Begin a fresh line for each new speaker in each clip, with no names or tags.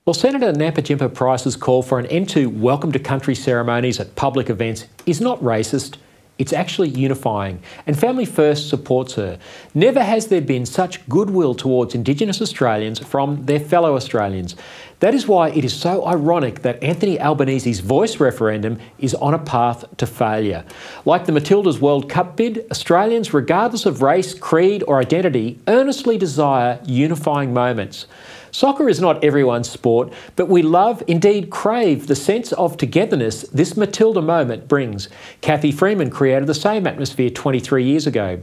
Well, Senator Nampijinpa Price's call for an end to welcome to country ceremonies at public events is not racist, it's actually unifying, and Family First supports her. Never has there been such goodwill towards Indigenous Australians from their fellow Australians. That is why it is so ironic that Anthony Albanese's Voice referendum is on a path to failure. Like the Matildas World Cup bid, Australians, regardless of race, creed or identity, earnestly desire unifying moments. Soccer is not everyone's sport, but we love, indeed crave, the sense of togetherness this Matilda moment brings. Cathy Freeman created the same atmosphere 23 years ago.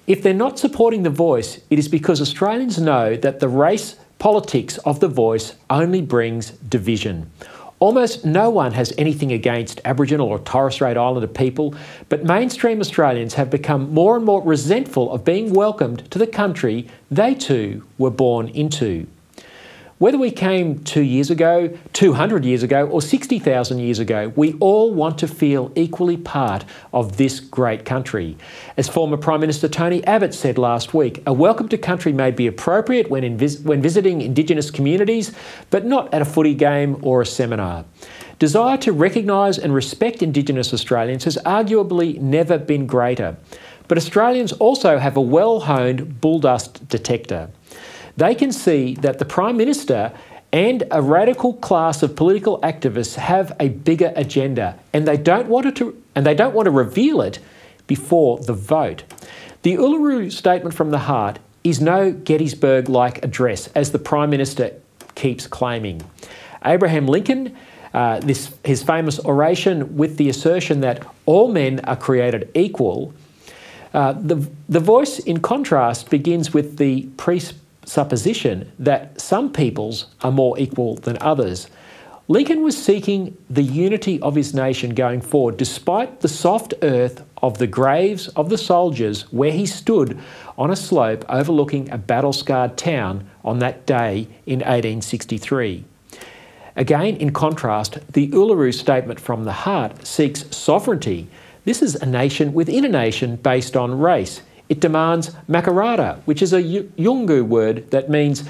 If they're not supporting the Voice, it is because Australians know that the race politics of the Voice only brings division. Almost no one has anything against Aboriginal or Torres Strait Islander people, but mainstream Australians have become more and more resentful of being welcomed to the country they too were born into. Whether we came 2 years ago, 200 years ago, or 60,000 years ago, we all want to feel equally part of this great country. As former Prime Minister Tony Abbott said last week, a welcome to country may be appropriate when visiting Indigenous communities, but not at a footy game or a seminar. Desire to recognise and respect Indigenous Australians has arguably never been greater. But Australians also have a well-honed bulldust detector. They can see that the Prime Minister and a radical class of political activists have a bigger agenda, and they don't want to reveal it before the vote. The Uluru Statement from the Heart is no Gettysburg-like address, as the Prime Minister keeps claiming. Abraham Lincoln, his famous oration with the assertion that all men are created equal, the Voice, in contrast, begins with the presupposition that some peoples are more equal than others. Lincoln was seeking the unity of his nation going forward, despite the soft earth of the graves of the soldiers where he stood on a slope overlooking a battle-scarred town on that day in 1863. Again, in contrast, the Uluru Statement from the Heart seeks sovereignty. This is a nation within a nation based on race. It demands makarata, which is a Yolngu word that means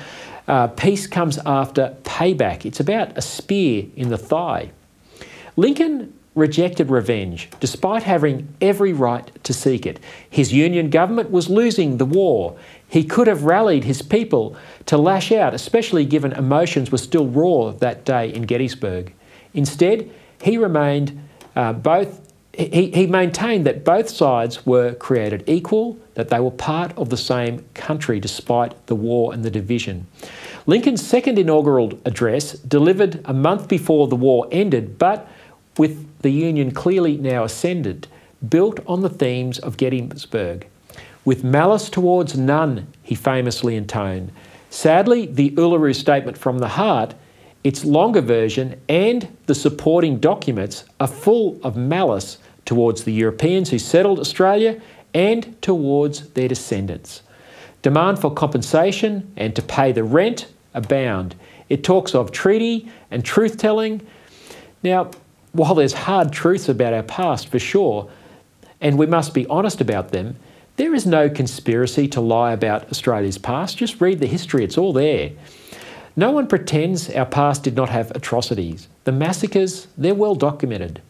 peace comes after payback. It's about a spear in the thigh. Lincoln rejected revenge, despite having every right to seek it. His Union government was losing the war. He could have rallied his people to lash out, especially given emotions were still raw that day in Gettysburg. Instead, he maintained that both sides were created equal, that they were part of the same country despite the war and the division. Lincoln's second inaugural address, delivered a month before the war ended, but with the Union clearly now ascended, built on the themes of Gettysburg. With malice towards none, he famously intoned. Sadly, the Uluru Statement from the Heart, its longer version and the supporting documents are full of malice towards the Europeans who settled Australia and towards their descendants. Demand for compensation and to pay the rent abound. It talks of treaty and truth-telling. Now, while there's hard truths about our past for sure, and we must be honest about them, there is no conspiracy to lie about Australia's past. Just read the history, it's all there. No one pretends our past did not have atrocities. The massacres, they're well documented.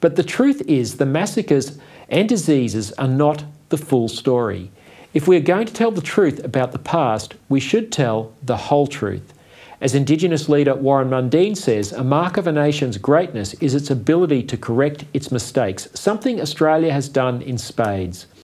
But the truth is the massacres and diseases are not the full story. If we are going to tell the truth about the past, we should tell the whole truth. As Indigenous leader Warren Mundine says, a mark of a nation's greatness is its ability to correct its mistakes, something Australia has done in spades.